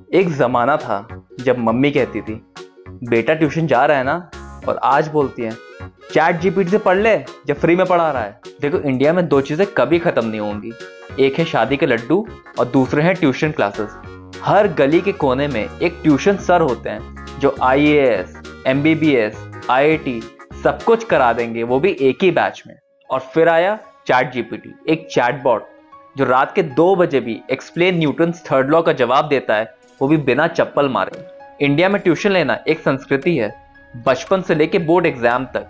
एक ज़माना था जब मम्मी कहती थी बेटा ट्यूशन जा रहा है ना, और आज बोलती है चैट जीपीटी से पढ़ ले जब फ्री में पढ़ा रहा है। देखो, इंडिया में दो चीज़ें कभी ख़त्म नहीं होंगी, एक है शादी के लड्डू और दूसरे हैं ट्यूशन क्लासेस। हर गली के कोने में एक ट्यूशन सर होते हैं जो IAS, MBBS, IIT सब कुछ करा देंगे, वो भी एक ही बैच में। और फिर आया चैट जीपीटी, एक चैटबॉट जो रात के 2 बजे भी एक्सप्लेन न्यूटन्स थर्ड लॉ का जवाब देता है, वो भी बिना चप्पल मारे। इंडिया में ट्यूशन लेना एक संस्कृति है। बचपन से लेके बोर्ड एग्जाम तक,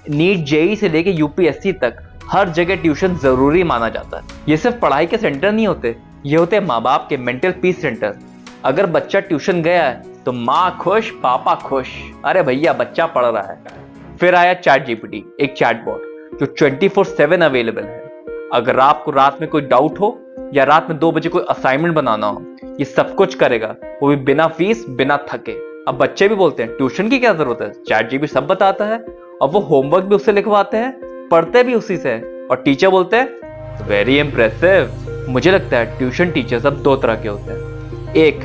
नीट JEE से लेके UPSC तक हर जगह ट्यूशन जरूरी माना जाता है। ये सिर्फ पढ़ाई के सेंटर नहीं होते, ये होते हैं माँ बाप के मेंटल पीस सेंटर। अगर बच्चा ट्यूशन गया है तो माँ खुश, पापा खुश, अरे भैया बच्चा पढ़ रहा है। फिर आया चैट जीपीटी, एक चैटबॉट जो 24/7 अवेलेबल है। अगर आपको रात में कोई डाउट हो या रात में 2 बजे कोई असाइनमेंट बनाना हो, ये सब कुछ करेगा, वो भी बिना फीस, बिना थके। अब बच्चे भी बोलते हैं ट्यूशन की क्या जरूरत है, चैट जीपीटी सब बताता है। और वो होमवर्क भी उससे लिखवाते हैं, पढ़ते भी उसी से, और टीचर बोलते हैं वेरी इंप्रेसिव। मुझे लगता है ट्यूशन टीचर्स अब 2 तरह के होते हैं, एक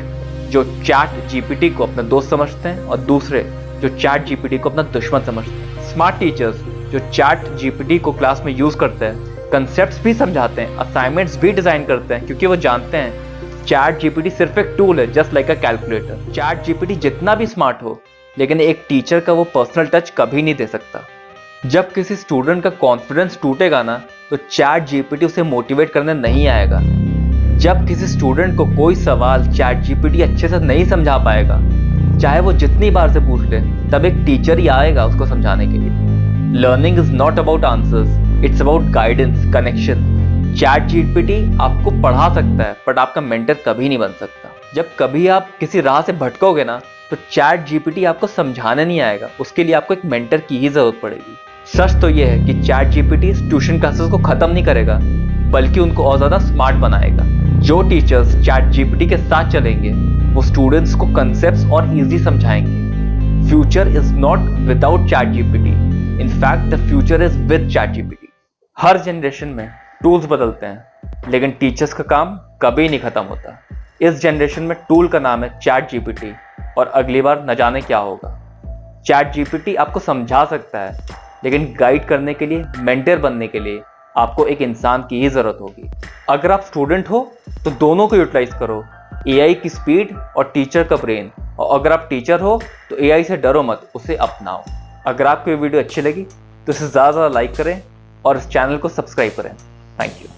जो चैट जीपीटी को अपना दोस्त समझते हैं और दूसरे जो चैट जीपीटी को अपना दुश्मन समझते हैं। स्मार्ट टीचर्स जो चैट जीपीटी को क्लास में यूज करते हैं, कंसेप्ट्स भी समझाते हैं, असाइनमेंट्स भी डिजाइन करते हैं, क्योंकि वो जानते हैं चैट जीपीटी सिर्फ एक टूल है, जस्ट लाइक अ कैलकुलेटर। चैट जीपीटी जितना भी स्मार्ट हो, लेकिन एक टीचर का वो पर्सनल टच कभी नहीं दे सकता। जब किसी स्टूडेंट का कॉन्फिडेंस टूटेगा ना, तो चैट जीपीटी उसे मोटिवेट करने नहीं आएगा। जब किसी स्टूडेंट को कोई सवाल चैट जीपीटी अच्छे से नहीं समझा पाएगा, चाहे वो जितनी बार से पूछ ले, तब एक टीचर ही आएगा उसको समझाने के लिए। Learning is not about answers, it's about guidance, connection. Chat GPT आपको पढ़ा सकता है, बट आपका मेंटर कभी नहीं बन सकता। जब कभी आप किसी राह से भटकोगे ना, तो चैट जीपीटी आपको समझाने नहीं आएगा, उसके लिए आपको एक मेंटर की ही जरूरत पड़ेगी। सच तो यह है कि चैट जीपीटी ट्यूशन क्लासेस को खत्म नहीं करेगा, बल्कि उनको और ज्यादा स्मार्ट बनाएगा। जो टीचर्स चैट जीपीटी के साथ चलेंगे, वो स्टूडेंट्स को कंसेप्ट्स और इजी समझाएंगे। Future is not without chat GPT, in fact the future is with chat GPT. Her generation में टूल्स बदलते हैं, लेकिन टीचर्स का काम कभी नहीं खत्म होता। इस जनरेशन में टूल का नाम है चैट जीपीटी, और अगली बार न जाने क्या होगा। चैट जीपीटी आपको समझा सकता है, लेकिन गाइड करने के लिए, मेंटर बनने के लिए आपको एक इंसान की ही जरूरत होगी। अगर आप स्टूडेंट हो तो दोनों को यूटिलाइज करो, AI की स्पीड और टीचर का ब्रेन। और अगर आप टीचर हो तो AI से डरो मत, उसे अपनाओ। अगर आपको ये वीडियो अच्छी लगी तो इसे ज़्यादा लाइक करें और इस चैनल को सब्सक्राइब करें। Thank you.